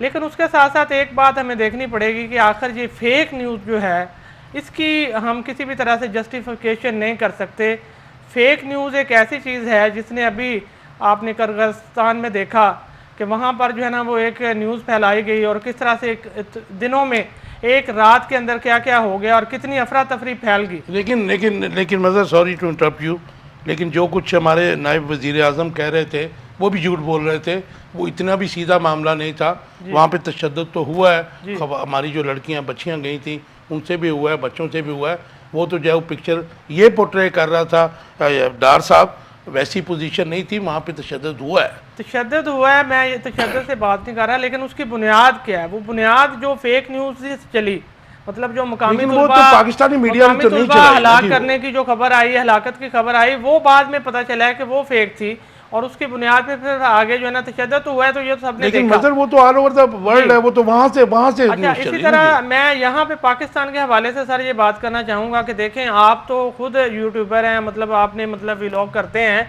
لیکن اس کے ساتھ ساتھ ایک بات ہمیں دیکھنی پڑے گی کہ آخر یہ فیک نیوز جو ہے اس کی ہم کسی بھی طرح سے جسٹیفیکیشن نہیں کر سکتے. فیک نیوز ایک ایسی چیز ہے جس نے ابھی آپ نے کرغزستان میں دیکھا کہ وہاں پر جو ہے نا وہ ایک نیوز پھیلائی گئی اور کس طرح سے دنوں میں ایک رات کے اندر کیا کیا ہو گیا اور کتنی افراتفری پھیل گئی. لیکن مظہر سوری ٹو انٹرپٹ یو، لیکن جو کچھ ہمارے نائب وزیر اعظم کہہ رہے تھے وہ بھی جھوٹ بول رہے تھے. وہ اتنا بھی سیدھا معاملہ نہیں تھا. وہاں پہ تشدد تو ہوا ہے، ہماری جو لڑکیاں بچیاں گئی تھیں ان سے بھی ہوا ہے، بچوں سے بھی ہوا ہے. وہ تو جو پکچر یہ پورٹرے کر رہا تھا ڈار صاحب، ویسی پوزیشن نہیں تھی. وہاں پہ تشدد ہوا ہے، تشدد ہوا ہے. میں یہ تشدد سے بات نہیں کر رہا، لیکن اس کی بنیاد کیا ہے؟ وہ بنیاد جو فیک نیوز سے چلی، مطلب جو مقامی وہ تو پاکستانی میڈیا میں تو نہیں طلبہ چلائی. ہلاک کرنے کی جو خبر آئی، ہلاکت کی خبر آئی، وہ بعد میں پتہ چلا ہے کہ وہ فیک تھی اور اس کی بنیاد پہ پھر آگے جو ہے نا تشدد ہوا ہے. تو یہ تو سب نے لیکن دیکھا. مظہر وہ تو آل اوور دا ورلڈ ہے، وہ تو وہاں سے اچھا، نیوز اسی چلی. طرح میں یہاں پہ پاکستان کے حوالے سے سر یہ بات کرنا چاہوں گا کہ دیکھیں آپ تو خود یوٹیوبر ہیں، مطلب آپ نے ویلاگ کرتے ہیں.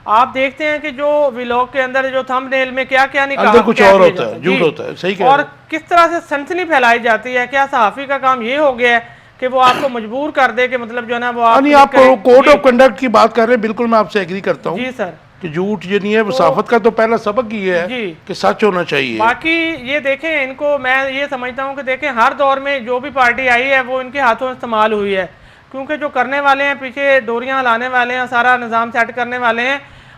آپ دیکھتے ہیں کہ جو ویلاگ کے اندر جو تھمب نیل میں کیا کیا نہیں کہا، اندر کچھ اور ہوتا ہے، جھوٹ ہوتا ہے. صحیح کہہ رہے اور کس طرح سے سنسنی پھیلائی جاتی ہے. کیا صحافی کا کام یہ ہو گیا ہے کہ وہ آپ کو مجبور کر دے کہ مطلب جو ہے نا وہ آپ کوڈ آف کنڈکٹ کی بات کر رہے ہیں، بالکل میں آپ سے ایگری کرتا ہوں. جی سر، کہ جھوٹ یہ نہیں ہے. صحافت کا تو پہلا سبق یہ ہے جی کہ سچ ہونا چاہیے. باقی یہ دیکھیں، ان کو میں یہ سمجھتا ہوں کہ دیکھیں ہر دور میں جو بھی پارٹی آئی ہے وہ ان کے ہاتھوں استعمال ہوئی ہے، کیونکہ جو کرنے والے ہیں، پیچھے ڈوریاں ہلانے والے ہیں، سارا نظام سیٹ کرنے والے ہیں،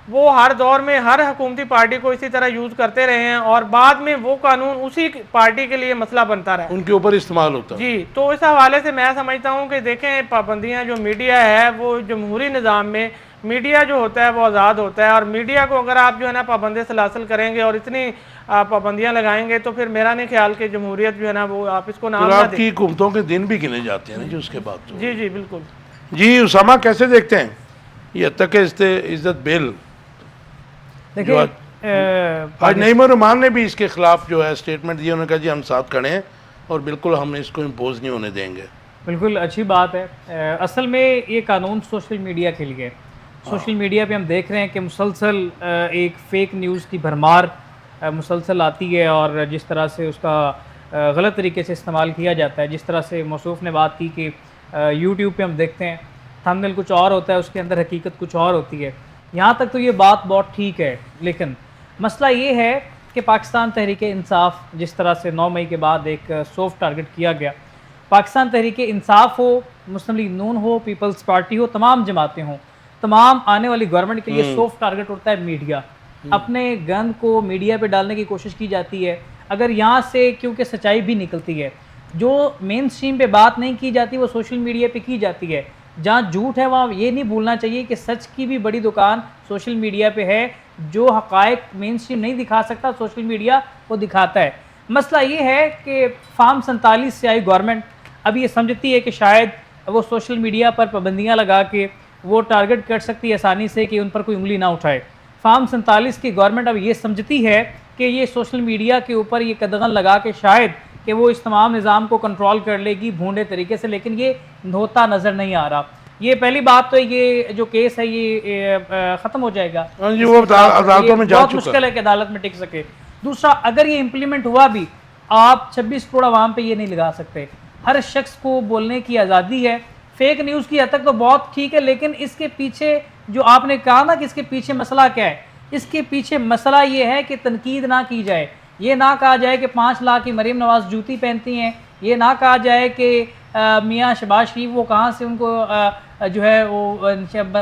وہ ہر دور میں ہر حکومتی پارٹی کو اسی طرح یوز کرتے رہے ہیں اور بعد میں وہ قانون اسی پارٹی کے لیے مسئلہ بنتا رہا. ان کے اوپر استعمال ہوتا ہے. جی، تو اس حوالے سے میں سمجھتا ہوں کہ دیکھیں پابندیاں جو میڈیا ہے وہ جمہوری نظام میں میڈیا جو ہوتا ہے وہ آزاد ہوتا ہے، اور میڈیا کو اگر آپ جو ہے نا پابند سلاسل کریں گے اور اتنی پابندیاں لگائیں گے تو پھر میرا نہیں خیال کہ جمہوریت جو ہے نا وہ آپ اس کو نام نہ آپ دیں. کی حکومتوں کے دن بھی گنے جاتے ہیں نا جی اس کے بعد تو. جی بالکل. جی اسامہ کیسے دیکھتے ہیں یہ حد تک عزت بل؟ دیکھیں آج نعیم الرحمان نے بھی اس کے خلاف جو ہے اسٹیٹمنٹ دیا. انہوں نے کہا جی ہم ساتھ کھڑے ہیں اور بالکل ہم اس کو امپوز نہیں ہونے دیں گے. بالکل اچھی بات ہے. اصل میں یہ قانون سوشل میڈیا کے لیے. سوشل میڈیا پہ ہم دیکھ رہے ہیں کہ مسلسل ایک فیک نیوز کی بھرمار مسلسل آتی ہے، اور جس طرح سے اس کا غلط طریقے سے استعمال کیا جاتا ہے. جس طرح سے موصوف نے بات کی کہ یوٹیوب پہ ہم دیکھتے ہیں تھمبنیل کچھ اور ہوتا ہے، اس کے اندر حقیقت کچھ اور ہوتی ہے. یہاں تک تو یہ بات بہت ٹھیک ہے، لیکن مسئلہ یہ ہے کہ پاکستان تحریک انصاف جس طرح سے 9 مئی کے بعد ایک سافٹ ٹارگٹ کیا گیا، پاکستان تحریک انصاف ہو، مسلم لیگ نون ہو، پیپلز پارٹی ہو، تمام جماعتیں ہوں، تمام آنے والی گورنمنٹ کے لیے سافٹ ٹارگٹ ہوتا ہے میڈیا. اپنے گند کو میڈیا پہ ڈالنے کی کوشش کی جاتی ہے. اگر یہاں سے کیونکہ سچائی بھی نکلتی ہے، جو مین سٹریم پہ بات نہیں کی جاتی وہ سوشل میڈیا پہ کی جاتی ہے. جہاں جھوٹ ہے وہاں یہ نہیں بھولنا چاہیے کہ سچ کی بھی بڑی دکان سوشل میڈیا پہ ہے. جو حقائق مین سٹریم نہیں دکھا سکتا سوشل میڈیا وہ دکھاتا ہے. مسئلہ یہ ہے کہ فارم 47 سے آئی گورنمنٹ اب یہ سمجھتی ہے کہ شاید وہ سوشل میڈیا پر پابندیاں لگا کے وہ ٹارگٹ کر سکتی ہے آسانی سے کہ ان پر کوئی انگلی نہ اٹھائے. فارم 47 کی گورنمنٹ اب یہ سمجھتی ہے کہ یہ سوشل میڈیا کے اوپر یہ قدغن لگا کے شاید کہ وہ اس تمام نظام کو کنٹرول کر لے گی بھونڈے طریقے سے، لیکن یہ ہوتا نظر نہیں آ رہا. یہ پہلی بات تو یہ جو کیس ہے یہ ختم ہو جائے گا. وہ عدالتوں میں جا چکا، بہت مشکل ہے کہ عدالت میں ٹک سکے. دوسرا، اگر یہ امپلیمنٹ ہوا بھی، آپ 26 کروڑ عوام پہ یہ نہیں لگا سکتے. ہر شخص کو بولنے کی آزادی ہے. فیک نیوز کی حد تک تو بہت ٹھیک ہے، لیکن اس کے پیچھے جو آپ نے کہا نا کہ اس کے پیچھے مسئلہ کیا ہے، اس کے پیچھے مسئلہ یہ ہے کہ تنقید نہ کی جائے. یہ نہ کہا جائے کہ 5 لاکھ کی مریم نواز جوتی پہنتی ہیں. یہ نہ کہا جائے کہ میاں شہباز شریف وہ کہاں سے ان کو جو ہے وہ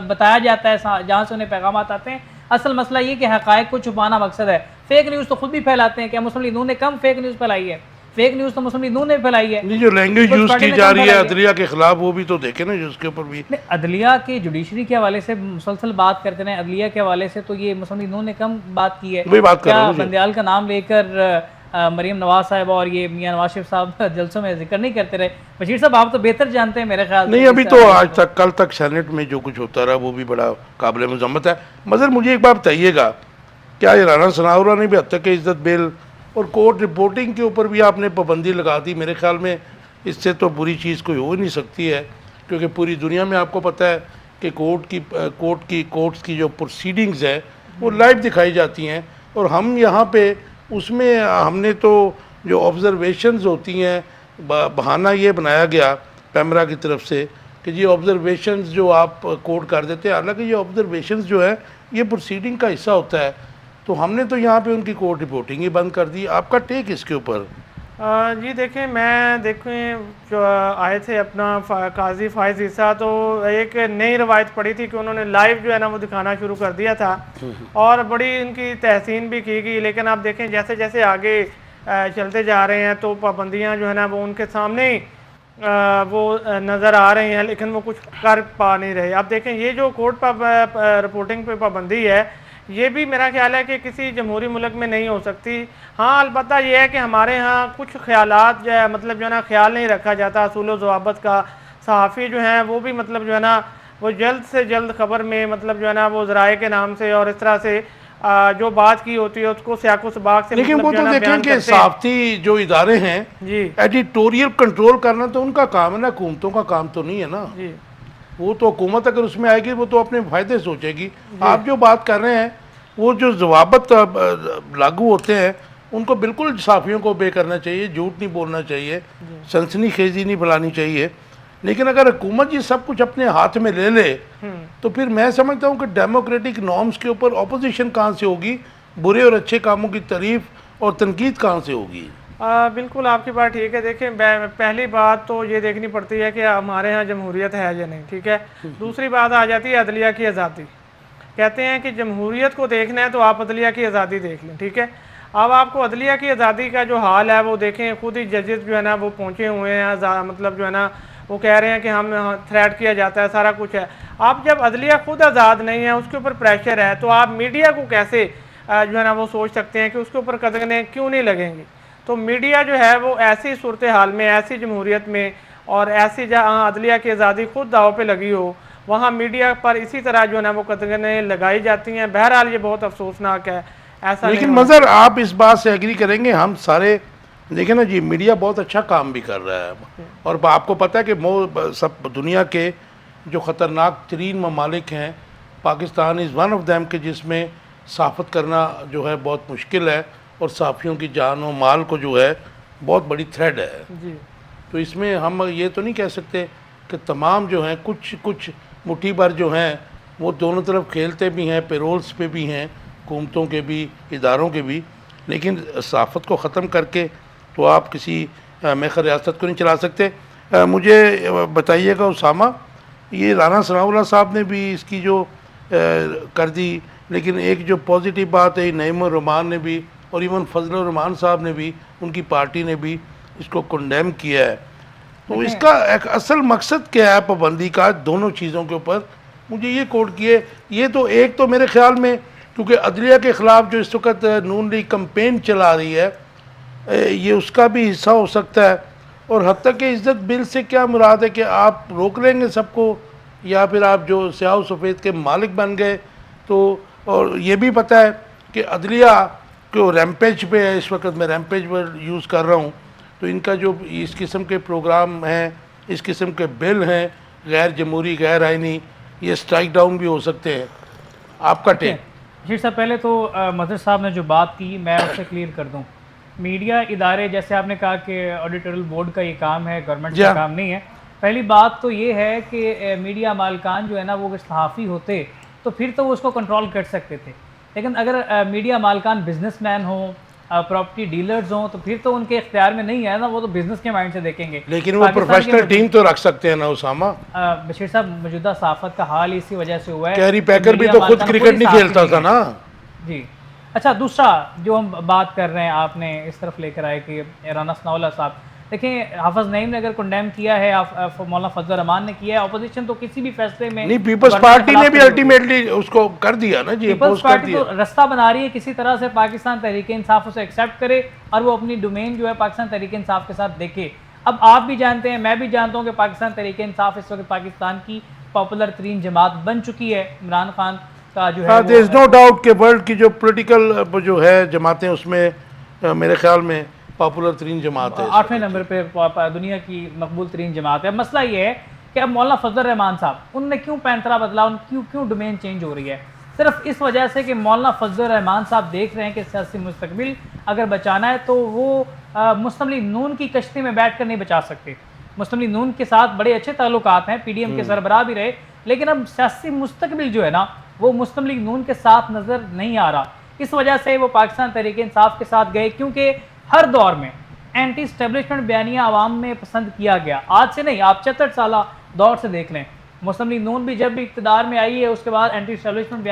بتایا جاتا ہے جہاں سے انہیں پیغامات آتے ہیں. اصل مسئلہ یہ کہ حقائق کو چھپانا مقصد ہے. فیک نیوز تو خود بھی پھیلاتے ہیں. کیا مسلم لیگ نون نے کم فیک نیوز پھیلائی ہے؟ فیک نیوز تو مسلم لیگ نون نے پھیلائی ہے. جو لینگویج یوز کی جا رہی ہے عدلیہ کے خلاف، وہ بھی تو دیکھیں نا جس کے اوپر بھی عدلیہ کے جوڈیشری کے حوالے سے مسلسل بات کرتے ہیں. عدلیہ کے حوالے سے تو یہ مسلم لیگ نون نے کم بات کی ہے. کیا بندیال کا نام لے کر مریم نواز صاحبہ اور یہ میاں نواز شریف صاحب جلسوں میں ذکر نہیں کرتے رہے؟ بشیر صاحب آپ تو بہتر جانتے ہیں میرے خیال نہیں. ابھی تو آج تک کل تک سینٹ میں جو کچھ ہوتا رہا وہ بھی بڑا قابل مذمت ہے. مگر مجھے ایک بات بتائیے گا، کیا یہ رانا ثناءاللہ نے بھی حد تک عزت بل اور کورٹ رپورٹنگ کے اوپر بھی آپ نے پابندی لگا دی؟ میرے خیال میں اس سے تو بری چیز کوئی ہو نہیں سکتی ہے، کیونکہ پوری دنیا میں آپ کو پتہ ہے کہ کورٹس کی جو پروسیڈنگز ہے وہ لائیو دکھائی جاتی ہیں، اور ہم یہاں پہ اس میں ہم نے تو جو آبزرویشنز ہوتی ہیں بہانہ یہ بنایا گیا پیمرا کی طرف سے کہ یہ آبزرویشنز جو آپ کوڈ کر دیتے ہیں، حالانکہ یہ آبزرویشنز جو ہے یہ پروسیڈنگ کا حصہ ہوتا ہے، تو ہم نے تو یہاں پہ ان کی کورٹ رپورٹنگ ہی بند کر دی. آپ کا ٹیک اس کے اوپر؟ جی دیکھیں، میں دیکھیں جو آئے تھے اپنا قاضی فائز عیسیٰ، تو ایک نئی روایت پڑی تھی کہ انہوں نے لائیو جو ہے نا وہ دکھانا شروع کر دیا تھا اور بڑی ان کی تحسین بھی کی گئی. لیکن آپ دیکھیں جیسے جیسے آگے چلتے جا رہے ہیں تو پابندیاں جو ہے نا وہ ان کے سامنے ہی وہ نظر آ رہے ہیں، لیکن وہ کچھ کر پا نہیں رہے. اب دیکھیں یہ جو کورٹ رپورٹنگ پہ پابندی ہے، یہ بھی میرا خیال ہے کہ کسی جمہوری ملک میں نہیں ہو سکتی. ہاں البتہ یہ ہے کہ ہمارے ہاں کچھ خیالات جو ہے مطلب جو ہے نا خیال نہیں رکھا جاتا اصول و ضوابط کا. صحافی جو ہیں وہ بھی مطلب جو ہے نا وہ جلد سے جلد خبر میں مطلب جو ہے نا وہ ذرائع کے نام سے اور اس طرح سے جو بات کی ہوتی ہے اس کو سیاق و سباق سے لیکن مطلب وہ جو ہے تو نا دیکھیں بیان کہ کرتے ہیں. صحافتی جو ادارے ہیں جی ایڈیٹوریل کنٹرول کرنا تو ان کا کام ہے نا، حکومتوں کا کام تو نہیں ہے نا. جی وہ تو حکومت اگر اس میں آئے گی وہ تو اپنے فائدے سوچے گی. آپ جو بات کر رہے ہیں وہ جو ضوابط لاگو ہوتے ہیں ان کو بالکل صحافیوں کو obey کرنا چاہیے، جھوٹ نہیں بولنا چاہیے، سنسنی خیزی نہیں پھیلانی چاہیے. لیکن اگر حکومت یہ سب کچھ اپنے ہاتھ میں لے لے تو پھر میں سمجھتا ہوں کہ ڈیموکریٹک نارمز کے اوپر اپوزیشن کہاں سے ہوگی، برے اور اچھے کاموں کی تعریف اور تنقید کہاں سے ہوگی؟ بالکل آپ کی بات ٹھیک ہے. دیکھیں پہلی بات تو یہ دیکھنی پڑتی ہے کہ ہمارے ہاں جمہوریت ہے یا نہیں، ٹھیک ہے. دوسری بات آ جاتی ہے عدلیہ کی آزادی. کہتے ہیں کہ جمہوریت کو دیکھنا ہے تو آپ عدلیہ کی آزادی دیکھ لیں، ٹھیک ہے. اب آپ کو عدلیہ کی آزادی کا جو حال ہے وہ دیکھیں، خود ہی ججز جو ہے نا وہ پہنچے ہوئے ہیں، مطلب جو ہے نا وہ کہہ رہے ہیں کہ ہم تھریٹ کیا جاتا ہے، سارا کچھ ہے. آپ جب عدلیہ خود آزاد نہیں ہے، اس کے اوپر پریشر ہے، تو آپ میڈیا کو کیسے جو ہے نا وہ سوچ سکتے ہیں کہ اس کے اوپر قدغنیں کیوں نہیں لگیں گی؟ تو میڈیا جو ہے وہ ایسی صورتحال میں، ایسی جمہوریت میں اور ایسی جہاں عدلیہ کی آزادی خود داؤ پہ لگی ہو، وہاں میڈیا پر اسی طرح جو ہے نا وہ قدغنیں لگائی جاتی ہیں. بہرحال یہ بہت افسوسناک ہے. ایسا لیکن نہیں ہونا مظہر آپ اس بات سے ایگری کریں گے، ہم سارے دیکھیں نا جی میڈیا بہت اچھا کام بھی کر رہا ہے، اور آپ کو پتہ ہے کہ سب دنیا کے جو خطرناک ترین ممالک ہیں، Pakistan is one of them, کہ جس میں صحافت کرنا جو ہے بہت مشکل ہے اور صحافیوں کی جان و مال کو جو ہے بہت بڑی تھریڈ ہے. جی تو اس میں ہم یہ تو نہیں کہہ سکتے کہ تمام جو ہیں کچھ مٹھی بھر جو ہیں وہ دونوں طرف کھیلتے بھی ہیں، پیرولز پہ بھی ہیں، حکومتوں کے بھی، اداروں کے بھی. لیکن صحافت کو ختم کر کے تو آپ کسی میخر ریاست کو نہیں چلا سکتے. مجھے بتائیے گا اسامہ، یہ رانا ثناء اللہ صاحب نے بھی اس کی جو کر دی، لیکن ایک جو پازیٹیو بات ہے نعیم الرحمان نے بھی اور ایون فضل الرحمان صاحب نے بھی، ان کی پارٹی نے بھی اس کو کنڈیم کیا ہے. تو اس کا ایک اصل مقصد کیا ہے پابندی کا دونوں چیزوں کے اوپر؟ مجھے یہ کوٹ کیے. یہ تو ایک تو میرے خیال میں کیونکہ عدلیہ کے خلاف جو اس وقت نون لیگ کمپین چلا رہی ہے، یہ اس کا بھی حصہ ہو سکتا ہے. اور حتیٰ کہ عزت بل سے کیا مراد ہے کہ آپ روک لیں گے سب کو، یا پھر آپ جو سیاہ و سفید کے مالک بن گئے تو. اور یہ بھی پتہ ہے کہ عدلیہ کو ریمپیج پہ ہے اس وقت، میں ریمپیج پر یوز کر رہا ہوں، تو ان کا جو اس قسم کے پروگرام ہیں، اس قسم کے بل ہیں غیر جمہوری، غیر آئینی، یہ سٹرائک ڈاؤن بھی ہو سکتے ہیں. آپ کا ٹیک؟ جی صاحب، پہلے تو مظہر صاحب نے جو بات کی میں اسے کلیئر کر دوں. میڈیا ادارے جیسے آپ نے کہا کہ آڈیٹورل بورڈ کا یہ کام ہے، گورنمنٹ کا کام نہیں ہے. پہلی بات تو یہ ہے کہ میڈیا مالکان جو ہے نا وہ صحافی ہوتے تو پھر تو وہ اس کو کنٹرول کر سکتے تھے. لیکن اگر میڈیا مالکان بزنس مین ہوں، پراپرٹی ڈیلرز ہوں، تو پھر تو ان کے اختیار میں نہیں ہے نا، وہ تو بزنس کے مائنڈ سے دیکھیں گے. لیکن وہ پروفیشنل ٹیم تو رکھ سکتے ہیں نا اسامہ. بشیر صاحب، موجودہ صحافت کا حال اسی وجہ سے ہوا ہے. کیری پیکر بھی تو خود کرکٹ نہیں کھیلتا تھا نا. جی اچھا، دوسرا جو ہم بات کر رہے ہیں، آپ نے اس طرف لے کر آئے کہ رانا ثناء اللہ صاحب، دیکھیں حافظ نعیم نے اگر کنڈیم کیا ہے، مولانا فضل الرحمان نے کیا ہے، اپوزیشن تو کسی بھی فیصلے میں نہیں، پیپلز پارٹی نے بھی الٹیمیٹلی اس کو کر دیا نا جی، پیپلز پارٹی تو رستہ بنا رہی ہے کسی طرح سے پاکستان تحریک انصاف اسے ایکسیپٹ کرے اور وہ اپنی ڈومین جو ہے پاکستان تحریک انصاف کے ساتھ دیکھے. اب آپ بھی جانتے ہیں، میں بھی جانتا ہوں کہ پاکستان تحریک انصاف اس وقت پاکستان کی پاپولر ترین جماعت بن چکی ہے. عمران خان کا جو ہے دیر از نو ڈاؤٹ کہ ورلڈ کی جو پولیٹیکل جو ہے جماعتیں اس میں میرے خیال میں پاپولر ترین جماعت ہے، 8ویں نمبر پہ دنیا کی مقبول ترین جماعت ہے. مسئلہ یہ ہے کہ اب مولانا فضل الرحمان صاحب، ان نے کیوں پینترا بدلا، ان کیوں ڈومین چینج ہو رہی ہے؟ صرف اس وجہ سے کہ مولانا فضل الرحمان صاحب دیکھ رہے ہیں کہ سیاسی مستقبل اگر بچانا ہے تو وہ مسلم لیگ نون کی کشتی میں بیٹھ کر نہیں بچا سکتے. مسلم لیگ نون کے ساتھ بڑے اچھے تعلقات ہیں, پی ڈی ایم کے سربراہ بھی رہے, لیکن اب سیاسی مستقبل جو ہے نا وہ مسلم لیگ نون کے ساتھ نظر نہیں آ رہا. اس وجہ سے وہ پاکستان تحریک انصاف کے ساتھ گئے, کیونکہ ہر دور میں اینٹی اسٹیبلشمنٹ بیانیہ عوام میں پسند کیا گیا. آج سے نہیں, آپ 76 سالہ دور سے دیکھ لیں, مسلم لیگ نون بھی جب بھی اقتدار میں آئی ہے اس کے بعد اینٹی اسٹیبلشمنٹ